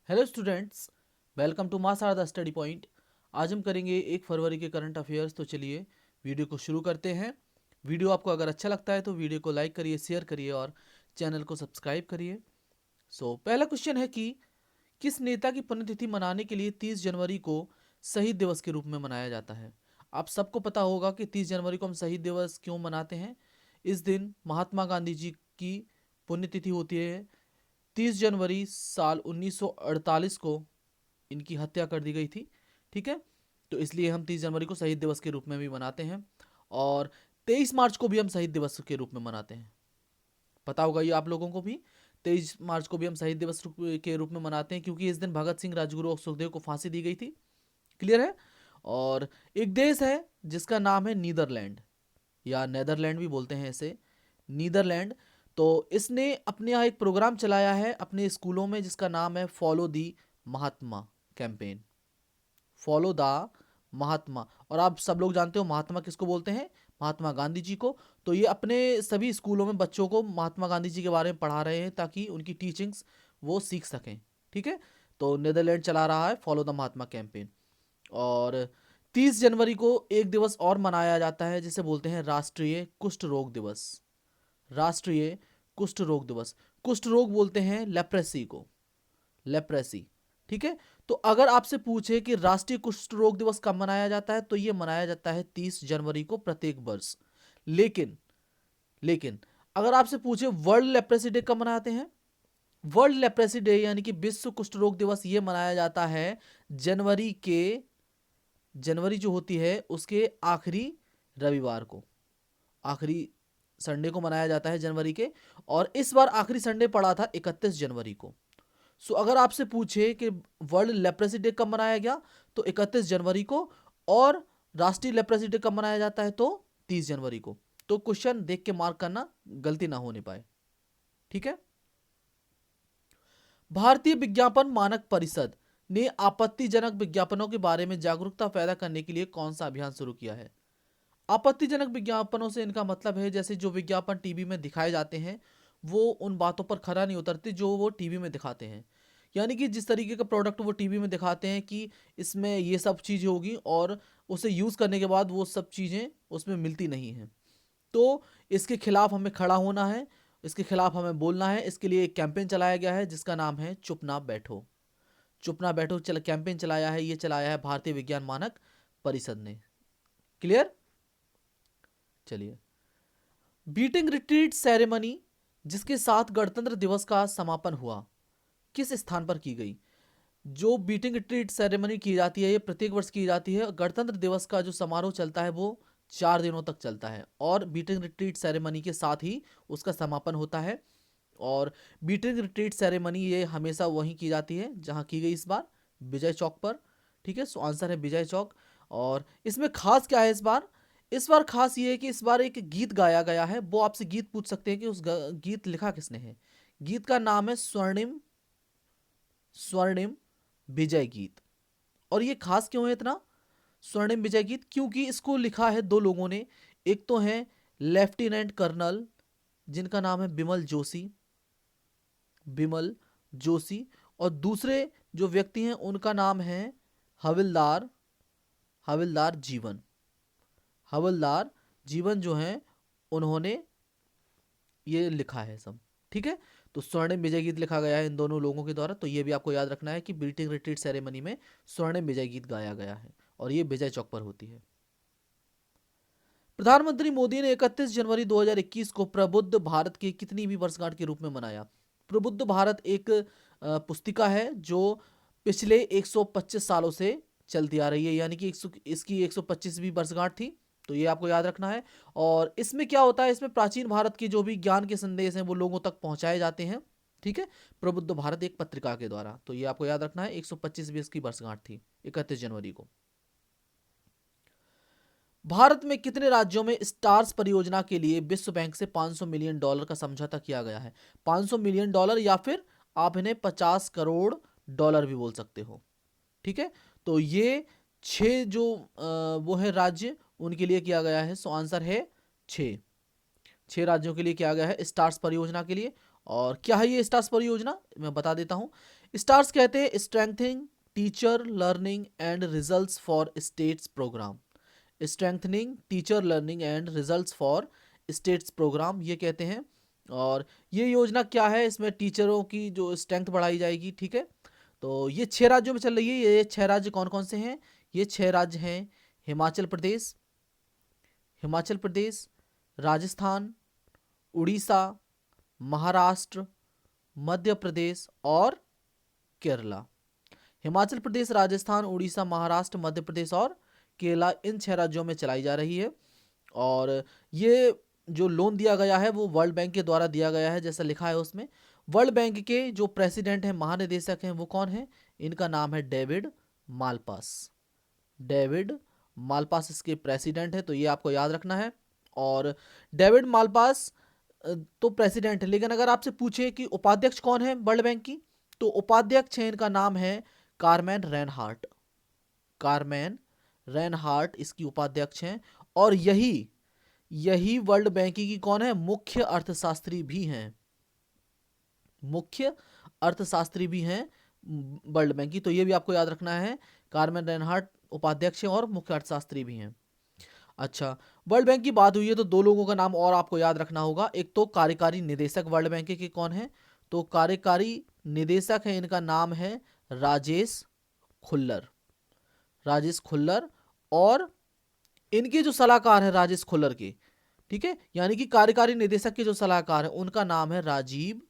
Hello students, welcome to mass are the study point. आज हम करेंगे 1 फरवरी के करंट अफेयर्स। तो चलिए वीडियो को शुरू करते हैं। वीडियो आपको अगर अच्छा लगता है तो वीडियो को लाइक करिए, शेयर करिए और चैनल को सब्सक्राइब करिए। पहला क्वेश्चन है कि किस नेता की पुण्यतिथि मनाने के लिए 30 जनवरी को शहीद दिवस के रूप में मनाया जाता है। आप सबको पता होगा कि 30 जनवरी को हम शहीद दिवस क्यों मनाते हैं। इस दिन महात्मा गांधी जी की पुण्यतिथि होती है। 30 जनवरी साल 1948 को इनकी हत्या कर दी गई थी। ठीक है, तो इसलिए हम 30 जनवरी को शहीद दिवस के रूप में भी मनाते हैं। और 23 मार्च को भी हम शहीद दिवस के रूप में मनाते हैं। पता होगा ये आप लोगों को भी। 23 मार्च को भी हम शहीद दिवस के रूप में मनाते हैं क्योंकि इस दिन भगत सिंह, राजगुरु और सुखदेव को फांसी दी गई थी। क्लियर है। और एक देश है जिसका नाम है नीदरलैंड, या नेदरलैंड भी बोलते हैं इसे, नीदरलैंड। तो इसने अपने यहाँ एक प्रोग्राम चलाया है अपने स्कूलों में जिसका नाम है follow the Mahatma campaign. Follow the Mahatma. और आप सब लोग जानते हो महात्मा किसको बोलते हैं, महात्मा गांधी जी को। तो ये अपने सभी स्कूलों में बच्चों को महात्मा गांधी जी के बारे में पढ़ा रहे हैं ताकि उनकी टीचिंग्स वो सीख सकें। ठीक है, तो नेदरलैंड चला रहा है फॉलो द महात्मा कैंपेन। और 30 जनवरी को एक दिवस और मनाया जाता है जिसे बोलते हैं राष्ट्रीय कुष्ठ रोग दिवस। राष्ट्रीय कुष्ठ रोग दिवस। कुष्ठ रोग बोलते हैं लेप्रेसी को, लेप्रेसी। ठीक है, तो अगर आपसे पूछे कि राष्ट्रीय कुष्ठ रोग दिवस कब मनाया जाता है तो यह मनाया जाता है 30 जनवरी को प्रत्येक वर्ष। लेकिन लेकिन अगर आपसे पूछे वर्ल्ड लेप्रेसी डे कब मनाते हैं, वर्ल्ड लेप्रेसी डे यानी कि विश्व कुष्ठ रोग दिवस यह मनाया जाता है जनवरी जो होती है उसके आखिरी रविवार को, आखिरी संडे को मनाया जाता है जनवरी के। और इस बार आखिरी संडे पड़ा था 31 जनवरी को। अगर आपसे पूछे कि वर्ल्ड लेप्रेसी डे कब मनाया गया तो 31 जनवरी को, और राष्ट्रीय लेप्रेसी डे कब मनाया जाता है तो 30 जनवरी को। तो क्वेश्चन देख के मार्क करना, गलती ना होने पाए। ठीक है। भारतीय विज्ञापन मानक परिषद ने आपत्तिजनक विज्ञापनों के बारे में जागरूकता पैदा करने के लिए कौन सा अभियान शुरू किया है। आपत्तिजनक विज्ञापनों से इनका मतलब है जैसे जो विज्ञापन टीवी में दिखाए जाते हैं वो उन बातों पर खरा नहीं उतरते जो वो टीवी में दिखाते हैं। यानी कि जिस तरीके का प्रोडक्ट वो टीवी में दिखाते हैं कि इसमें ये सब चीज़ होगी और उसे यूज़ करने के बाद वो सब चीज़ें उसमें मिलती नहीं हैं। तो इसके खिलाफ हमें खड़ा होना है, इसके खिलाफ हमें बोलना है। इसके लिए एक कैंपेन चलाया गया है जिसका नाम है चुप ना बैठो। चुप ना बैठो कैंपेन चलाया है, ये चलाया है भारतीय विज्ञान मानक परिषद ने। क्लियर। चलिए, बीटिंग रिट्रीट सेरेमनी जिसके साथ गणतंत्र दिवस का समापन हुआ किस स्थान पर की गई। जो बीटिंग रिट्रीट सेरेमनी की जाती है ये प्रत्येक वर्ष की जाती है। गणतंत्र दिवस का जो समारोह चलता है वो 4 दिनों तक चलता है और बीटिंग रिट्रीट सेरेमनी के साथ ही उसका समापन होता है। और बीटिंग रिट्रीट सेरेमनी ये हमेशा वहीं की जाती है जहां की गई इस बार, विजय चौक पर। ठीक है, सो आंसर है विजय चौक। और इसमें खास क्या है इस बार, इस बार खास ये है कि इस बार एक गीत गाया गया है। वो आपसे गीत पूछ सकते हैं कि उस गीत लिखा किसने है। गीत का नाम है स्वर्णिम, स्वर्णिम विजय गीत। और ये खास क्यों है इतना, स्वर्णिम विजय गीत, क्योंकि इसको लिखा है दो लोगों ने। एक तो है लेफ्टिनेंट कर्नल जिनका नाम है बिमल जोशी, बिमल जोशी। और दूसरे जो व्यक्ति हैं उनका नाम है हविलदार, हविलदार जीवन, हवलदार जीवन जो हैं उन्होंने ये लिखा है सब। ठीक है, तो स्वर्णिम विजय गीत लिखा गया है इन दोनों लोगों के द्वारा। तो ये भी आपको याद रखना है कि बीटिंग रिट्रीट सेरेमनी में स्वर्णिम विजय गीत गाया गया है और ये विजय चौक पर होती है। प्रधानमंत्री मोदी ने 31 जनवरी 2021 को प्रबुद्ध भारत की कितनी वर्षगांठ के रूप में मनाया। प्रबुद्ध भारत एक पुस्तिका है जो पिछले 125 सालों से चलती आ रही है, यानी कि इसकी 125वीं वर्षगांठ थी। तो ये आपको याद रखना है। और इसमें क्या होता है, इसमें प्राचीन भारत के जो भी ज्ञान के संदेश हैं वो लोगों तक पहुंचाए जाते हैं। ठीक है, प्रबुद्ध भारत एक पत्रिका के द्वारा। तो ये आपको याद रखना है, 125वीं इसकी वर्षगांठ थी 31 जनवरी को। भारत में कितने राज्यों में स्टार्स परियोजना के लिए विश्व बैंक से $500 मिलियन का समझौता किया गया है। $500 मिलियन, या फिर आप इन्हें 50 करोड़ डॉलर भी बोल सकते हो। ठीक है, तो ये 6 जो वो है राज्य उनके लिए किया गया है। सो आंसर है 6 राज्यों के लिए किया गया है स्टार्स परियोजना के लिए। और क्या है ये स्टार्स परियोजना, मैं बता देता हूं। स्टार्स कहते हैं strengthening teacher learning and results for states program. Strengthening teacher learning and results for states program ये कहते हैं। और ये योजना क्या है, इसमें टीचरों की जो स्ट्रेंथ बढ़ाई जाएगी, ठीक है। तो ये 6 राज्यों में चल रही है। ये 6 राज्य कौन कौन से हैं? ये 6 राज्य हैं हिमाचल प्रदेश, राजस्थान, उड़ीसा, महाराष्ट्र, मध्य प्रदेश और केरला। हिमाचल प्रदेश, राजस्थान, उड़ीसा, महाराष्ट्र, मध्य प्रदेश और केरला, इन 6 राज्यों में चलाई जा रही है। और ये जो लोन दिया गया है वो वर्ल्ड बैंक के द्वारा दिया गया है, जैसा लिखा है उसमें। वर्ल्ड बैंक के जो प्रेसिडेंट हैं, महानिदेशक हैं, वो कौन है? इनका नाम है डेविड मालपास। डेविड मालपास इसके प्रेसिडेंट है, तो ये आपको याद रखना है। और डेविड मालपास तो प्रेसिडेंट है, लेकिन अगर आपसे पूछे कि उपाध्यक्ष कौन है वर्ल्ड बैंक की, तो उपाध्यक्ष है, इनका नाम है कारमेन रेनहार्ट। कारमेन रेनहार्ट इसकी उपाध्यक्ष हैं। और यही वर्ल्ड बैंक की कौन है? मुख्य अर्थशास्त्री भी हैं। मुख्य अर्थशास्त्री भी हैं वर्ल्ड बैंक की, तो ये भी आपको याद रखना है। कारमेन रेनहार्ट उपाध्यक्ष हैं और मुख्य अर्थशास्त्री भी हैं। अच्छा, वर्ल्ड बैंक की बात हुई है तो 2 लोगों का नाम और आपको याद रखना होगा। एक तो कार्यकारी निदेशक वर्ल्ड बैंक के कौन है? तो कार्यकारी निदेशक है, इनका नाम है राजेश खुल्लर। राजेश खुल्लर। और इनके जो सलाहकार है राजेश खुल्लर के, ठीक है, यानी कि कार्यकारी निदेशक के जो सलाहकार है उनका नाम है राजीव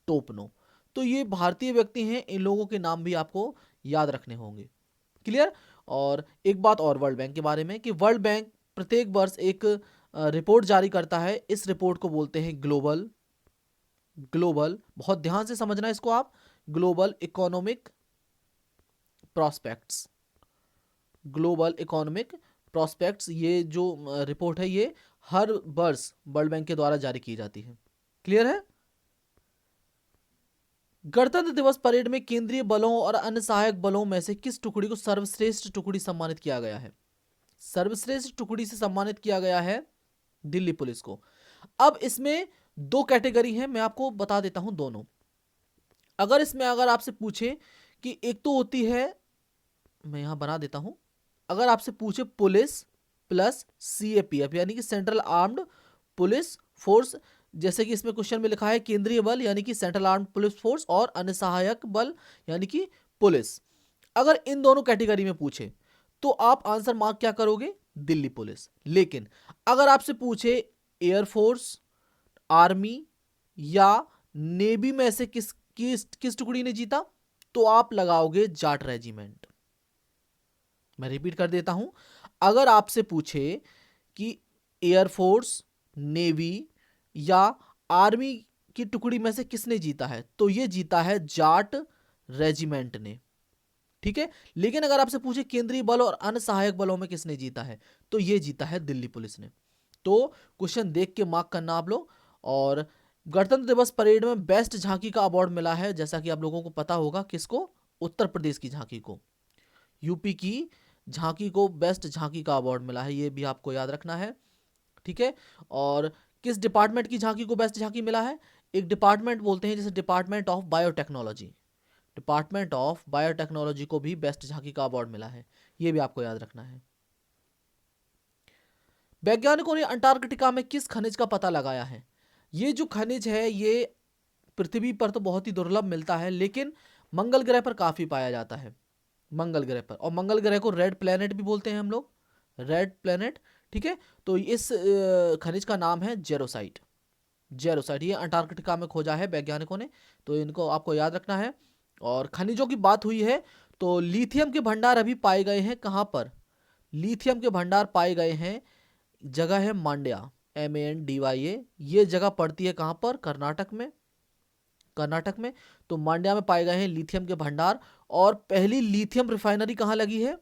टोपनो। तो ये भारतीय व्यक्ति हैं, इन लोगों के नाम भी आपको याद रखने होंगे। क्लियर? और एक बात और वर्ल्ड बैंक के बारे में कि वर्ल्ड बैंक प्रत्येक वर्ष एक रिपोर्ट जारी करता है। इस रिपोर्ट को बोलते हैं ग्लोबल बहुत ध्यान से समझना इसको आप, global economic prospects. Global economic prospects, ये जो रिपोर्ट है ये हर वर्ष वर्ल्ड बैंक के द्वारा जारी की जाती है। क्लियर है? गणतंत्र दिवस परेड में केंद्रीय बलों और अन्य सहायक बलों में से किस टुकड़ी को सर्वश्रेष्ठ टुकड़ी सम्मानित किया गया है? सर्वश्रेष्ठ टुकड़ी से सम्मानित किया गया है दिल्ली पुलिस को। अब इसमें 2 कैटेगरी है, मैं आपको बता देता हूं दोनों। अगर आपसे पूछे कि एक तो होती है, मैं यहां बना देता हूं, अगर आपसे पूछे पुलिस प्लस सीएपीएफ यानी कि सेंट्रल आर्म्ड पुलिस फोर्स, जैसे कि इसमें क्वेश्चन में लिखा है केंद्रीय बल यानी कि सेंट्रल आर्म्ड पुलिस फोर्स और अन्य सहायक बल यानी कि पुलिस, अगर इन दोनों कैटेगरी में पूछे तो आप आंसर मार्क क्या करोगे? दिल्ली पुलिस। लेकिन अगर आपसे पूछे एयरफोर्स, आर्मी या नेवी में से किस टुकड़ी ने जीता, तो आप लगाओगे जाट रेजिमेंट। मैं रिपीट कर देता हूं, अगर आपसे पूछे कि एयरफोर्स, नेवी या आर्मी की टुकड़ी में से किसने जीता है, तो यह जीता है जाट रेजिमेंट ने। ठीक है, लेकिन अगर आपसे पूछे केंद्रीय बल और अन्य सहायक बलों में किसने जीता है, तो यह जीता है दिल्ली पुलिस ने। तो क्वेश्चन देख के मार्क करना आप लोग। और गणतंत्र दिवस परेड में बेस्ट झांकी का अवार्ड मिला है, जैसा कि आप लोगों को पता होगा, किसको? उत्तर प्रदेश की झांकी को। यूपी की झांकी को बेस्ट झांकी का अवार्ड मिला है, यह भी आपको याद रखना है। ठीक है, और किस डिपार्टमेंट की झांकी को बेस्ट झांकी मिला है? एक डिपार्टमेंट बोलते हैं जैसे department of biotechnology. Department of biotechnology को भी बेस्ट झांकी का अवार्ड मिला है, यह भी आपको याद रखना है। वैज्ञानिकों ने अंटार्कटिका में किस खनिज का पता लगाया है? ये जो खनिज है ये पृथ्वी पर तो बहुत ही दुर्लभ मिलता है, लेकिन मंगल ग्रह पर काफी पाया जाता है। मंगल ग्रह पर, और मंगल ग्रह को रेड प्लेनेट भी बोलते हैं हम लोग, रेड प्लेनेट। ठीक है, तो इस खनिज का नाम है जेरोसाइट। जेरोसाइट ये अंटार्कटिका में खोजा है वैज्ञानिकों ने, तो इनको आपको याद रखना है। और खनिजों की बात हुई है तो लिथियम के भंडार अभी पाए गए हैं कहां पर? लिथियम के भंडार पाए गए हैं, जगह है मांड्या, MANDYA। ये जगह पड़ती है कहां पर? कर्नाटक में। कर्नाटक में, तो मांड्या में पाए गए हैं लिथियम के भंडार। और पहली लिथियम रिफाइनरी कहां लगी है?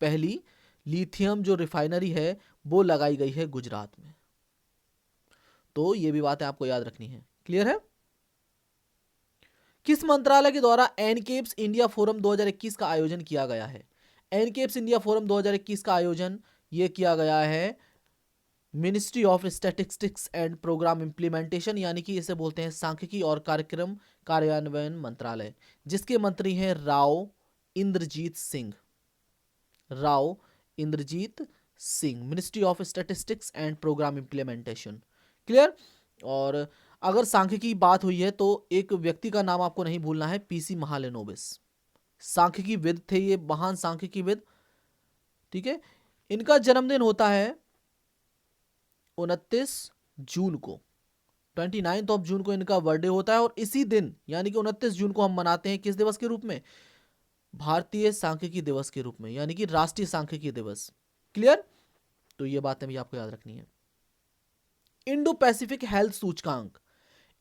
पहली लिथियम जो रिफाइनरी है वो लगाई गई है गुजरात में। तो ये भी बातें आपको याद रखनी है। क्लियर है? किस मंत्रालय के द्वारा एनकेप्स इंडिया फोरम 2021 का आयोजन किया गया है? एनकेप्स इंडिया फोरम 2021 का आयोजन ये किया गया है Ministry of Statistics and Programme Implementation, यानी कि इसे बोलते हैं सांख्यिकी और कार्यक्रम कार्यान्वयन मंत्रालय, जिसके मंत्री हैं Rao Inderjit Singh. Rao Inderjit Singh, Ministry of Statistics and Programme Implementation. Clear. और अगर सांख्यिकी की बात हुई है तो एक व्यक्ति का नाम आपको नहीं भूलना है, पीसी महालेनोबिस। सांख्यिकीविद थे ये, महान सांख्यिकीविद। ठीक है। इनका जन्मदिन होता है 29 जून को, 29 जून को इनका बर्थडे होता है। और इसी दिन यानी कि 29 जून को हम मनाते हैं किस दिवस के रूप में? भारतीय सांख्यिकी दिवस के रूप में, यानी कि राष्ट्रीय सांख्यिकी दिवस। क्लियर। तो ये बातें भी आपको याद रखनी है। इंडो पैसिफिक हेल्थ सूचकांक,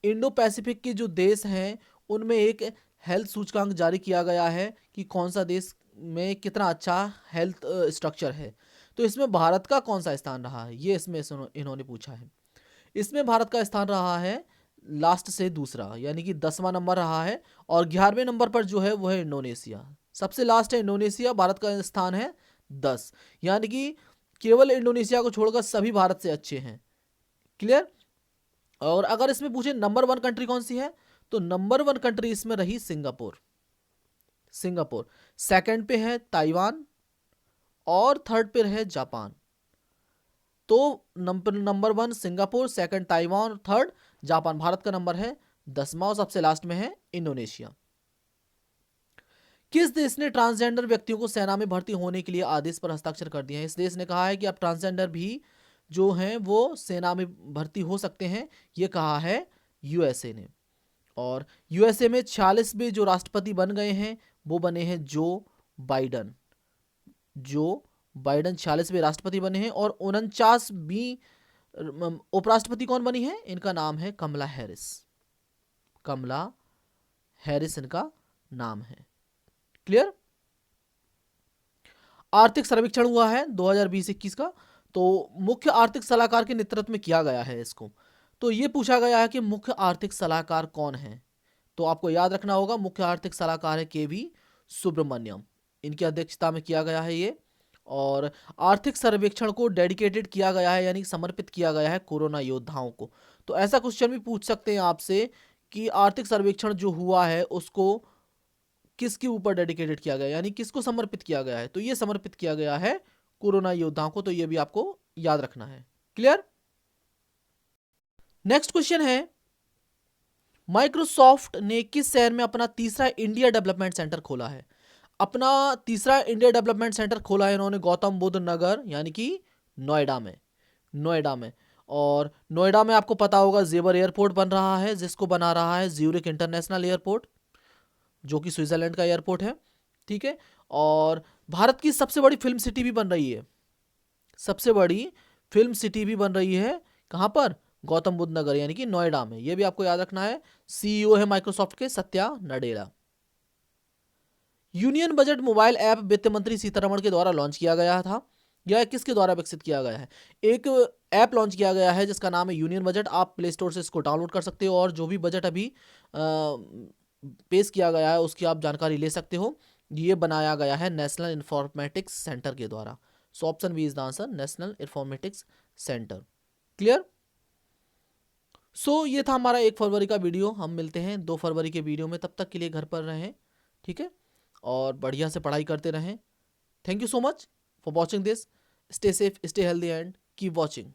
इंडो पैसिफिक के जो देश हैं उनमें एक हेल्थ सूचकांक जारी किया गया है कि कौन सा देश में कितना अच्छा हेल्थ स्ट्रक्चर है। तो इसमें भारत का कौन सा स्थान रहा है, ये इसमें इन्होंने पूछा है। इसमें भारत का स्थान रहा है लास्ट से दूसरा, यानी कि 10वां नंबर रहा है। और 11वें नंबर पर जो है वो है इंडोनेशिया, सबसे लास्ट है इंडोनेशिया। भारत का स्थान है 10, यानी कि केवल इंडोनेशिया को छोड़कर सभी भारत से अच्छे हैं। क्लियर। और अगर इसमें पूछे नंबर 1 कंट्री कौन सी है, तो नंबर 1 कंट्री इसमें रही सिंगापुर। सिंगापुर। सेकंड पे है ताइवान और थर्ड पे है जापान। तो number 1 Singapore, second Taiwan, third Japan. Bharat का नंबर है 10वां और सबसे लास्ट में है इंडोनेशिया। किस देश ने ट्रांसजेंडर व्यक्तियों को सेना में भर्ती होने के लिए आदेश पर हस्ताक्षर कर दिया है? इस देश ने कहा है कि अब ट्रांसजेंडर भी जो हैं वो सेना में भर्ती हो सकते हैं, ये कहा है यूएसए ने। और यूएसए में 46वें जो राष्ट्रपति बन गए हैं वो बने हैं जो बाइडन। जो बाइडन 46वें राष्ट्रपति बने हैं। और 49वीं उपराष्ट्रपति कौन बनी है? इनका नाम है कमला हैरिस। कमला हैरिस इनका नाम है। क्लियर। आर्थिक सर्वेक्षण हुआ है 2020-21 का, तो मुख्य आर्थिक सलाहकार के नेतृत्व में किया गया है इसको। तो ये पूछा गया है कि मुख्य आर्थिक सलाहकार कौन है, तो आपको याद रखना होगा मुख्य आर्थिक सलाहकार है केवी सुब्रमण्यम, इनकी अध्यक्षता में किया गया है ये। और आर्थिक सर्वेक्षण को डेडिकेटेड किया गया है, यानी समर्पित किया गया है कोरोना योद्धाओं को। तो ऐसा क्वेश्चन भी पूछ सकते हैं आपसे कि आर्थिक सर्वेक्षण जो हुआ है उसको किसके ऊपर डेडिकेटेड किया गया, यानी किसको समर्पित किया गया है, तो ये समर्पित किया गया है कोरोना योद्धाओं को। तो ये भी आपको याद रखना है। क्लियर। नेक्स्ट क्वेश्चन है, माइक्रोसॉफ्ट ने किस शहर में अपना तीसरा इंडिया डेवलपमेंट सेंटर खोला है? अपना तीसरा इंडिया डेवलपमेंट सेंटर खोला है इन्होंने गौतम बुद्ध नगर, यानी कि नोएडा में। नोएडा में। और नोएडा में आपको पता होगा जेवर एयरपोर्ट बन रहा है, जिसको बना रहा है ज्यूरिख इंटरनेशनल एयरपोर्ट, जो कि स्विट्जरलैंड का एयरपोर्ट है। ठीक है। और भारत की सबसे बड़ी फिल्म सिटी भी बन रही है, सबसे बड़ी फिल्म सिटी भी बन रही है कहां पर? गौतम बुद्ध नगर, यानी कि नोएडा में। यह भी आपको याद रखना है। सीईओ है माइक्रोसॉफ्ट के Satya Nadella. Union budget mobile app वित्त मंत्री सीतारमण के द्वारा लॉन्च किया गया था। यह किसके द्वारा विकसित किया गया है? एक ऐप लॉन्च किया गया है जिसका नाम है यूनियन बजट। आप प्ले स्टोर से इसको डाउनलोड कर सकते हो और जो भी बजट अभी पेश किया गया है उसकी आप जानकारी ले सकते हो। ये बनाया गया है नेशनल इंफॉर्मेटिक्स सेंटर के द्वारा। So option B is the answer, national informatics centre. Clear. So ये था हमारा 1 फरवरी का वीडियो। हम मिलते हैं 2 फरवरी के वीडियो में, तब तक के लिए घर पर रहें। ठीक है। और बढ़िया से पढ़ाई करते रहें। Thank you so much for watching this. Stay safe, stay healthy and keep watching.